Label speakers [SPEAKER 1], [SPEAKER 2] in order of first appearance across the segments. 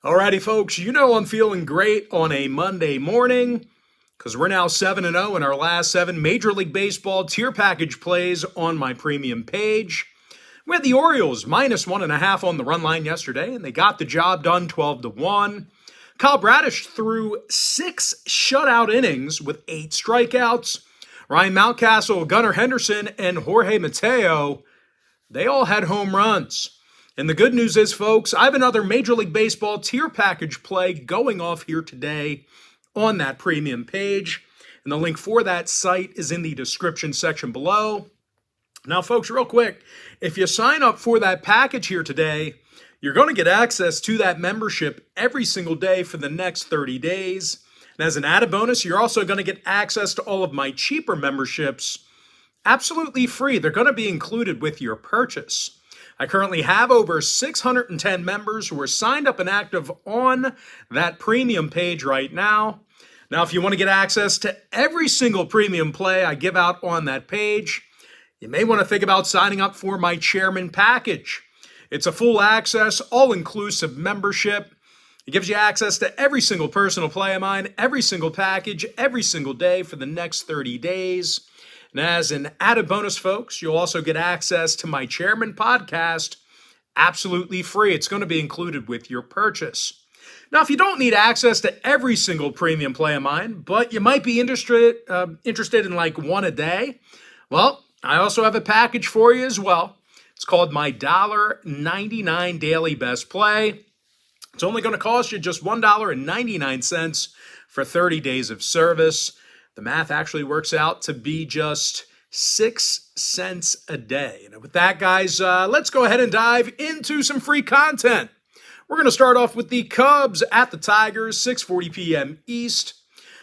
[SPEAKER 1] Alrighty, folks, you know I'm feeling great on a Monday morning because we're now 7-0 in our last 7 Major League Baseball tier package plays on my premium page. We had the Orioles minus 1.5 on the run line yesterday, and they got the job done 12-1. Kyle Bradish threw 6 shutout innings with 8 strikeouts. Ryan Mountcastle, Gunnar Henderson, and Jorge Mateo, they all had home runs. And the good news is, folks, I have another Major League Baseball tier package play going off here today on that premium page. And the link for that site is in the description section below. Now, folks, real quick, if you sign up for that package here today, you're going to get access to that membership every single day for the next 30 days. And as an added bonus, you're also going to get access to all of my cheaper memberships absolutely free. They're going to be included with your purchase. I currently have over 610 members who are signed up and active on that premium page right now. Now, if you want to get access to every single premium play I give out on that page, you may want to think about signing up for my Chairman package. It's a full access, all-inclusive membership. It gives you access to every single personal play of mine, every single package, every single day for the next 30 days. And as an added bonus, folks, you'll also get access to my Chairman podcast absolutely free. It's going to be included with your purchase. Now, if you don't need access to every single premium play of mine, but you might be interested in like one a day, well, I also have a package for you as well. It's called my $1.99 Daily Best Play. It's only going to cost you just $1.99 for 30 days of service. The math actually works out to be just 6 cents a day. And with that, guys, let's go ahead and dive into some free content. We're going to start off with the Cubs at the Tigers, 6:40 p.m. East.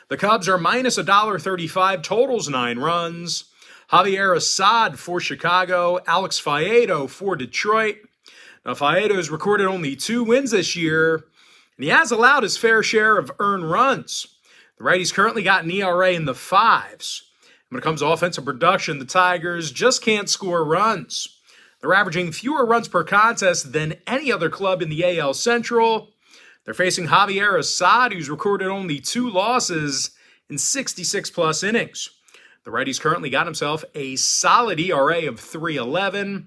[SPEAKER 1] The Cubs are minus $1.35, totals 9 runs. Javier Assad for Chicago, Alex Faedo for Detroit. Now, Faedo has recorded only 2 wins this year, and he has allowed his fair share of earned runs. The righty's currently got an ERA in the 5s. When it comes to offensive production, the Tigers just can't score runs. They're averaging fewer runs per contest than any other club in the AL Central. They're facing Javier Assad, who's recorded only 2 losses in 66-plus innings. The righty's currently got himself a solid ERA of 3.11.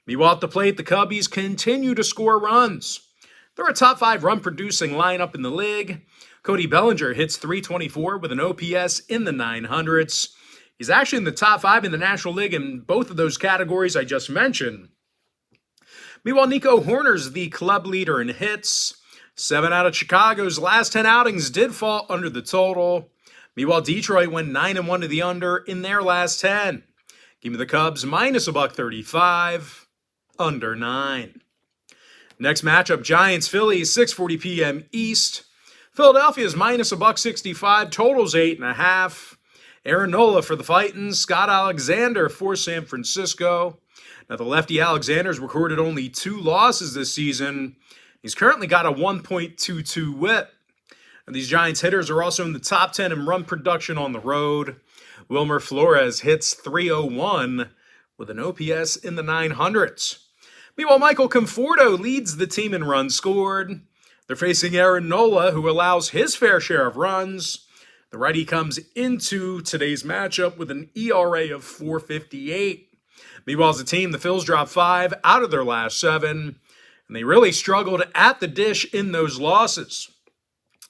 [SPEAKER 1] Meanwhile, at the plate, the Cubbies continue to score runs. They're a top 5 run-producing lineup in the league. Cody Bellinger hits .324 with an OPS in the 900s. He's actually in the top 5 in the National League in both of those categories I just mentioned. Meanwhile, Nico Hoerner's the club leader in hits. 7 out of Chicago's last 10 outings did fall under the total. Meanwhile, Detroit went 9-1 to the under in their last 10. Give me the Cubs minus $1.35, under 9. Next matchup, Giants-Phillies, 6:40 p.m. East. Philadelphia's minus $1.65, totals 8.5. Aaron Nola for the Titans, Scott Alexander for San Francisco. Now, the lefty Alexander's recorded only 2 losses this season. He's currently got a 1.22 whip. And these Giants hitters are also in the top 10 in run production on the road. Wilmer Flores hits .301 with an OPS in the 900s. Meanwhile, Michael Conforto leads the team in runs scored. They're facing Aaron Nola, who allows his fair share of runs. The righty comes into today's matchup with an ERA of 4.58. Meanwhile, as a team, the Phils dropped 5 out of their last 7, and they really struggled at the dish in those losses.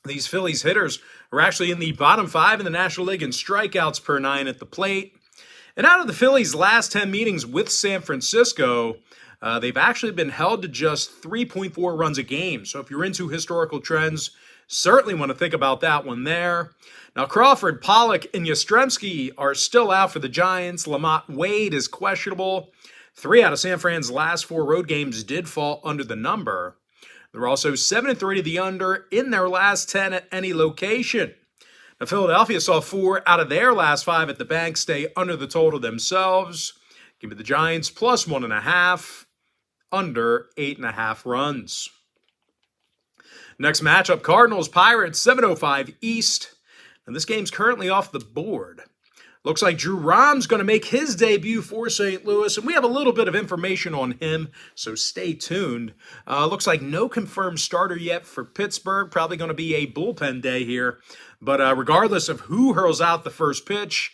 [SPEAKER 1] These Phillies hitters are actually in the bottom 5 in the National League in strikeouts per 9 at the plate. And out of the Phillies' last 10 meetings with San Francisco, they've actually been held to just 3.4 runs a game. So if you're into historical trends, certainly want to think about that one there. Now, Crawford, Pollock, and Yastrzemski are still out for the Giants. Lamont Wade is questionable. 3 out of San Fran's last 4 road games did fall under the number. They're also 7-3 to the under in their last 10 at any location. Now, Philadelphia saw 4 out of their last 5 at the bank stay under the total themselves. Give me the Giants plus 1.5, under 8.5 runs. Next matchup, Cardinals, Pirates, 7:05 East. And this game's currently off the board. Looks like Drew Rahm's going to make his debut for St. Louis, and we have a little bit of information on him, so stay tuned. Looks like no confirmed starter yet for Pittsburgh. Probably going to be a bullpen day here. But regardless of who hurls out the first pitch,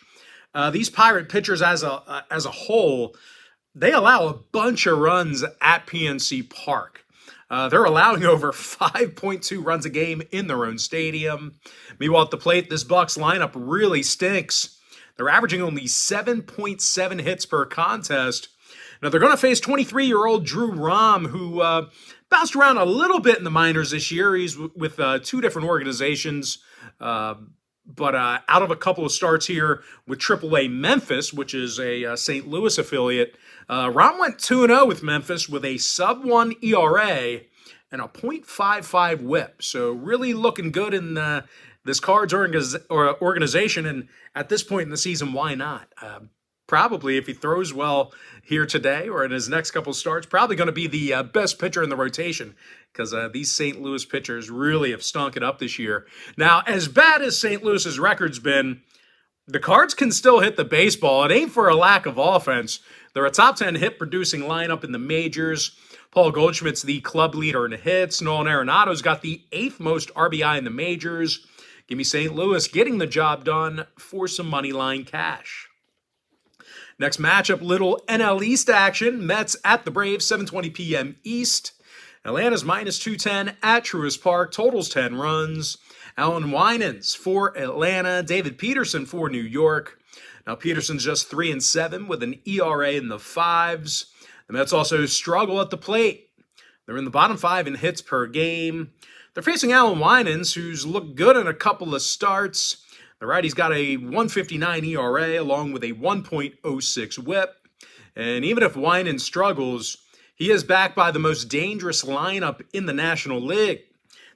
[SPEAKER 1] these Pirate pitchers as a whole, they allow a bunch of runs at PNC Park. They're allowing over 5.2 runs a game in their own stadium. Meanwhile, at the plate, this Bucs lineup really stinks. They're averaging only 7.7 hits per contest. Now, they're going to face 23-year-old Drew Rahm, who bounced around a little bit in the minors this year. He's with two different organizations, but out of a couple of starts here with AAA Memphis, which is a St. Louis affiliate, Rahm went 2-0 with Memphis with a sub-1 ERA and a .55 whip. So really looking good in this Cards organization, and at this point in the season, why not? Probably, if he throws well here today or in his next couple starts, probably going to be the best pitcher in the rotation, because these St. Louis pitchers really have stunk it up this year. Now, as bad as St. Louis's record's been, the Cards can still hit the baseball. It ain't for a lack of offense. They're a top 10 hit-producing lineup in the majors. Paul Goldschmidt's the club leader in hits. Nolan Arenado's got the 8th most RBI in the majors. Give me St. Louis getting the job done for some money line cash. Next matchup, little NL East action. Mets at the Braves, 7:20 p.m. East. Atlanta's -210 at Truist Park. Totals 10 runs. Alan Winans for Atlanta. David Peterson for New York. Now, Peterson's just 3-7 with an ERA in the 5s. The Mets also struggle at the plate. They're in the bottom 5 in hits per game. They're facing Alan Winans, who's looked good in a couple of starts. The righty's got a 1.59 ERA along with a 1.06 whip. And even if Winans struggles, he is backed by the most dangerous lineup in the National League.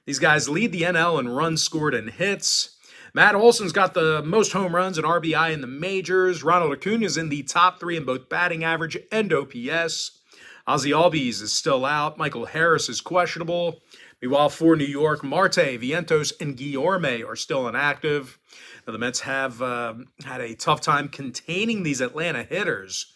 [SPEAKER 1] These guys lead the NL in runs scored and hits. Matt Olson's got the most home runs and RBI in the majors. Ronald Acuna's in the top 3 in both batting average and OPS. Ozzie Albies is still out. Michael Harris is questionable. Meanwhile, for New York, Marte, Vientos, and Guillorme are still inactive. Now, the Mets have had a tough time containing these Atlanta hitters.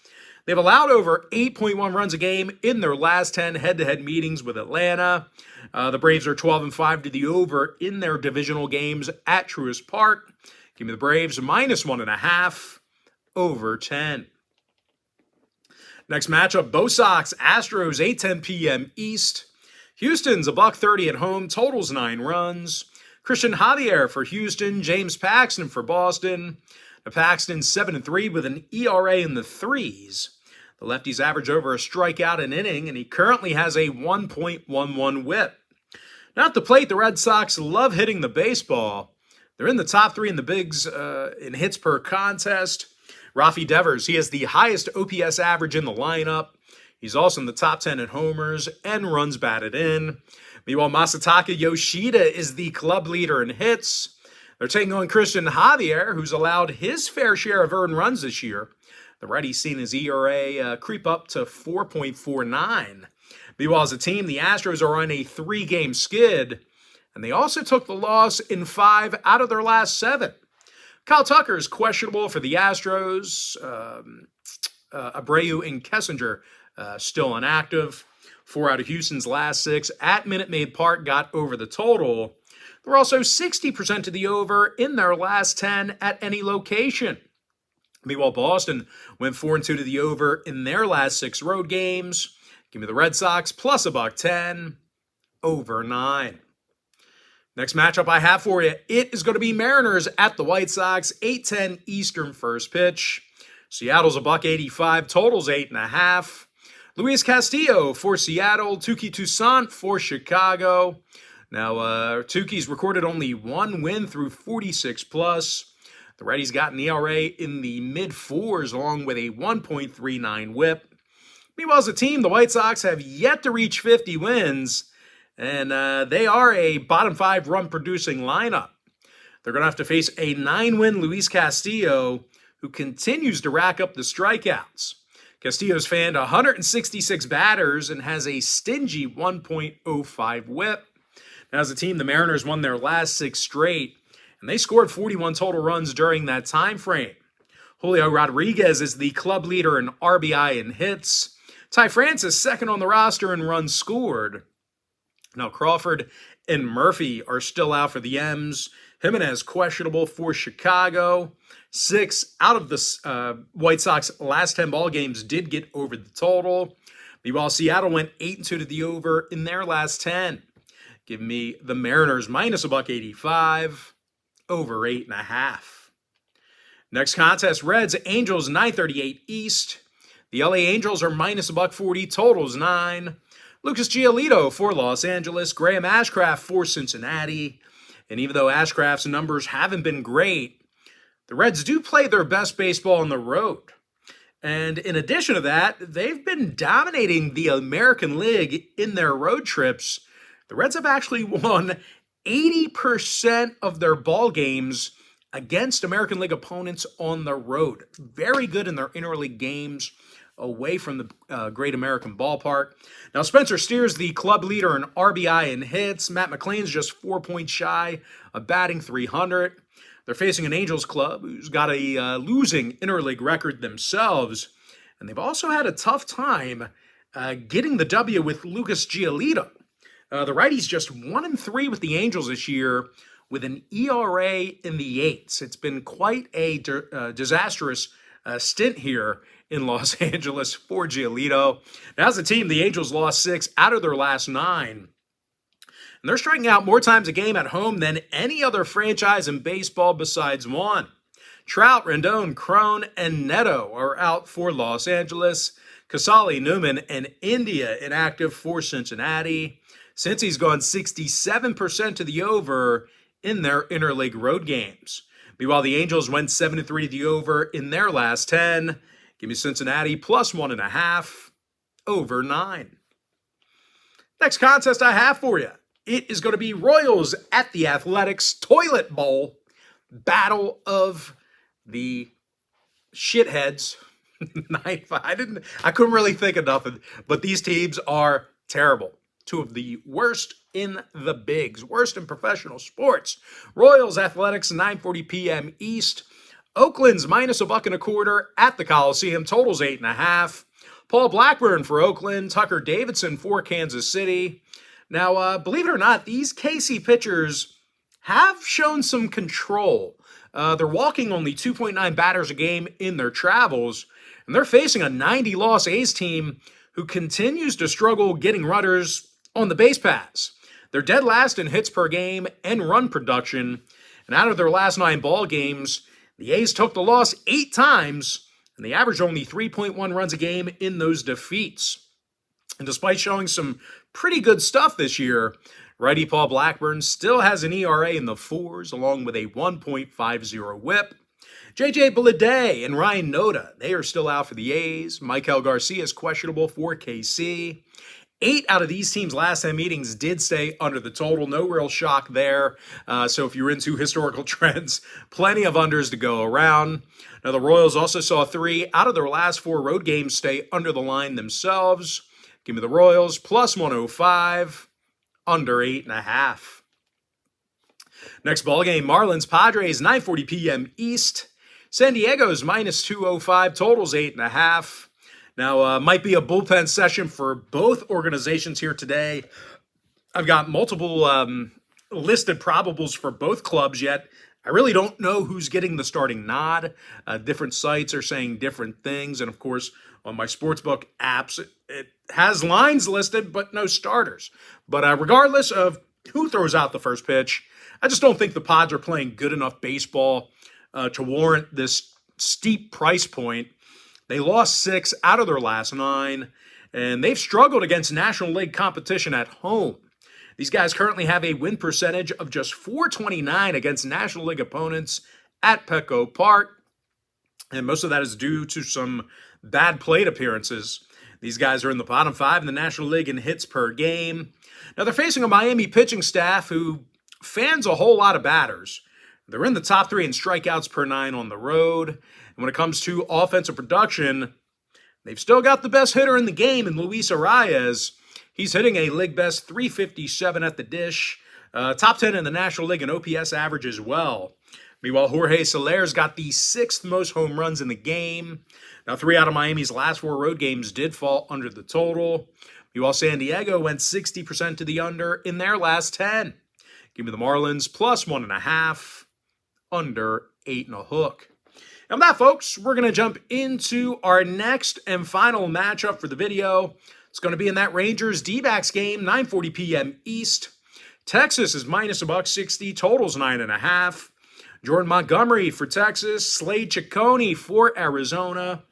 [SPEAKER 1] They've allowed over 8.1 runs a game in their last 10 head-to-head meetings with Atlanta. The Braves are 12-5 to the over in their divisional games at Truist Park. Give me the Braves -1.5 over 10. Next matchup, Bo Sox, Astros, 8:10 p.m. East. Houston's $1.30 at home, totals 9 runs. Christian Javier for Houston, James Paxton for Boston. The Paxton's 7-3 with an ERA in the 3s. The lefty's average over a strikeout an inning, and he currently has a 1.11 whip. Now at the plate, the Red Sox love hitting the baseball. They're in the top 3 in the bigs in hits per contest. Rafi Devers, he has the highest OPS average in the lineup. He's also in the top 10 at homers and runs batted in. Meanwhile, Masataka Yoshida is the club leader in hits. They're taking on Christian Javier, who's allowed his fair share of earned runs this year. The righty's seen his ERA creep up to 4.49. Meanwhile, as a team, the Astros are on a 3-game skid, and they also took the loss in 5 out of their last 7. Kyle Tucker is questionable for the Astros. Abreu and Kessinger still inactive. 4 out of Houston's last 6 at Minute Maid Park got over the total. They're also 60% to the over in their last 10 at any location. Meanwhile, Boston went 4-2 to the over in their last 6 road games. Give me the Red Sox plus $1.10 over 9. Next matchup I have for you, it is going to be Mariners at the White Sox, 8:10 Eastern first pitch. Seattle's $1.85, totals 8.5. Luis Castillo for Seattle, Touki Toussaint for Chicago. Now, Tuki's recorded only 1 win through 46 plus. The righty's got an ERA in the mid-4s along with a 1.39 whip. Meanwhile, as a team, the White Sox have yet to reach 50 wins, and they are a bottom 5 run-producing lineup. They're going to have to face a 9-win Luis Castillo, who continues to rack up the strikeouts. Castillo's fanned 166 batters and has a stingy 1.05 whip. Now, as a team, the Mariners won their last 6 straight, and they scored 41 total runs during that time frame. Julio Rodriguez is the club leader in RBI and hits. Ty France is second on the roster in runs scored. Now Crawford and Murphy are still out for the M's. Jimenez questionable for Chicago. 6 out of the White Sox last 10 ball games did get over the total. Meanwhile, Seattle went 8-2 to the over in their last 10. Give me the Mariners minus $1.85, over 8.5. Next contest, Reds, Angels, 938 East. The LA Angels are minus $1.40, totals 9. Lucas Giolito for Los Angeles, Graham Ashcraft for Cincinnati. And even though Ashcraft's numbers haven't been great, the Reds do play their best baseball on the road. And in addition to that, they've been dominating the American League in their road trips. The Reds have actually won 80% of their ball games against American League opponents on the road. Very good in their interleague games away from the Great American Ballpark. Now, Spencer Steer's the club leader in RBI and hits. Matt McLain's just 4 points shy of batting .300. They're facing an Angels club who's got a losing interleague record themselves. And they've also had a tough time getting the W with Lucas Giolito. The righty's just 1-3 with the Angels this year with an ERA in the 8s. It's been quite a disastrous stint here in Los Angeles for Giolito. Now, as a team, the Angels lost 6 out of their last 9. And they're striking out more times a game at home than any other franchise in baseball besides one. Trout, Rendon, Cron, and Neto are out for Los Angeles. Casali, Newman, and India inactive for Cincinnati. Cincy's gone 67% to the over in their interleague road games. Meanwhile, the Angels went 7-3 to the over in their last 10. Give me Cincinnati plus 1.5, over 9. Next contest I have for you. It is going to be Royals at the Athletics Toilet Bowl. Battle of the shitheads. 9-5. I couldn't really think of nothing, but these teams are terrible. 2 of the worst in the bigs, worst in professional sports. Royals Athletics, 9:40 p.m. East. Oakland's minus $1.25 at the Coliseum. Totals 8.5. Paul Blackburn for Oakland. Tucker Davidson for Kansas City. Now, believe it or not, these KC pitchers have shown some control. They're walking only 2.9 batters a game in their travels, and they're facing a 90-loss A's team who continues to struggle getting runners on the base paths. They're dead last in hits per game and run production, and out of their last 9 ball games, the A's took the loss 8 times, and they averaged only 3.1 runs a game in those defeats. And despite showing some pretty good stuff this year, righty Paul Blackburn still has an ERA in the 4s, along with a 1.50 whip. J.J. Bleday and Ryan Noda, they are still out for the A's. Michael Garcia is questionable for KC. 8 out of these teams' last 10 meetings did stay under the total. No real shock there. So if you're into historical trends, plenty of unders to go around. Now, the Royals also saw 3 out of their last 4 road games stay under the line themselves. Give me the Royals, plus 105, under 8.5. Next ball game, Marlins Padres, 9:40 p.m. East. San Diego's minus 205, totals 8.5. Now, might be a bullpen session for both organizations here today. I've got multiple listed probables for both clubs yet. I really don't know who's getting the starting nod. Different sites are saying different things. And, of course, on my sportsbook apps, it has lines listed, but no starters. But regardless of who throws out the first pitch, I just don't think the Pods are playing good enough baseball to warrant this steep price point. They lost 6 out of their last 9, and they've struggled against National League competition at home. These guys currently have a win percentage of just .429 against National League opponents at Petco Park, and most of that is due to some bad plate appearances. These guys are in the bottom 5 in the National League in hits per game. Now, they're facing a Miami pitching staff who fans a whole lot of batters. They're in the top 3 in strikeouts per 9 on the road. And when it comes to offensive production, they've still got the best hitter in the game in Luis Arias. He's hitting a league best 357 at the dish. Top 10 in the National League in OPS average as well. Meanwhile, Jorge Soler's got the 6th most home runs in the game. Now, 3 out of Miami's last 4 road games did fall under the total. Meanwhile, San Diego went 60% to the under in their last 10. Give me the Marlins plus 1.5, under 8.5. And with that, folks, we're going to jump into our next and final matchup for the video. It's going to be in that Rangers D-backs game, 9:40 p.m. East. Texas is minus $1.60, totals 9.5. Jordan Montgomery for Texas, Slade Ciccone for Arizona.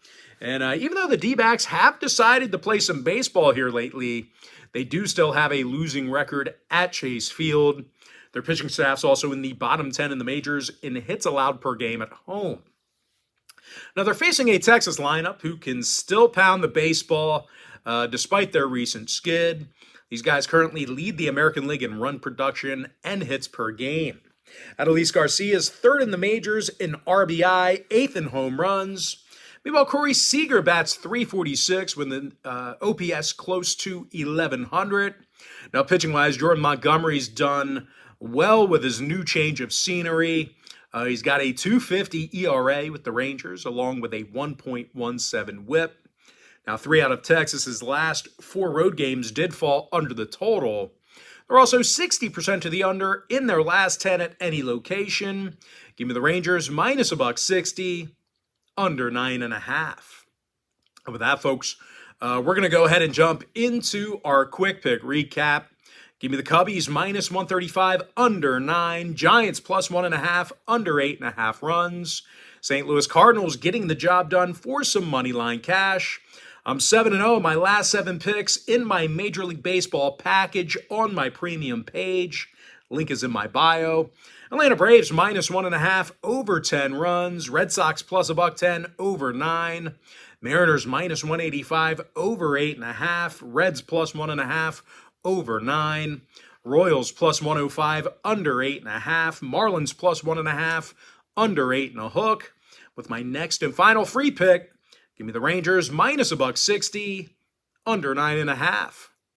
[SPEAKER 1] And even though the D-backs have decided to play some baseball here lately, they do still have a losing record at Chase Field. Their pitching staff's also in the bottom 10 in the majors in hits allowed per game at home. Now, they're facing a Texas lineup who can still pound the baseball despite their recent skid. These guys currently lead the American League in run production and hits per game. Adolis Garcia's 3rd in the majors in RBI, 8th in home runs. Meanwhile, Corey Seager bats .346 with an OPS close to 1,100. Now, pitching-wise, Jordan Montgomery's done well with his new change of scenery. He's got a .250 ERA with the Rangers, along with a 1.17 whip. Now, 3 out of Texas's last 4 road games did fall under the total. They're also 60% to the under in their last 10 at any location. Give me the Rangers minus $1.60, under 9.5. And with that, folks, we're going to go ahead and jump into our quick pick recap. Give me the Cubbies minus 135, under 9. Giants plus 1.5, under 8.5 runs. St. Louis Cardinals getting the job done for some money line cash. I'm 7-0, my last 7 picks in my Major League Baseball package on my premium page. Link is in my bio. Atlanta Braves minus 1.5, over 10 runs. Red Sox plus $1.10, over 9. Mariners minus 185, over 8.5. Reds plus 1.5, over 9. Royals plus 105, under 8.5. Marlins plus 1.5, under 8.5. With my next and final free pick, give me the Rangers minus $1.60, under 9.5.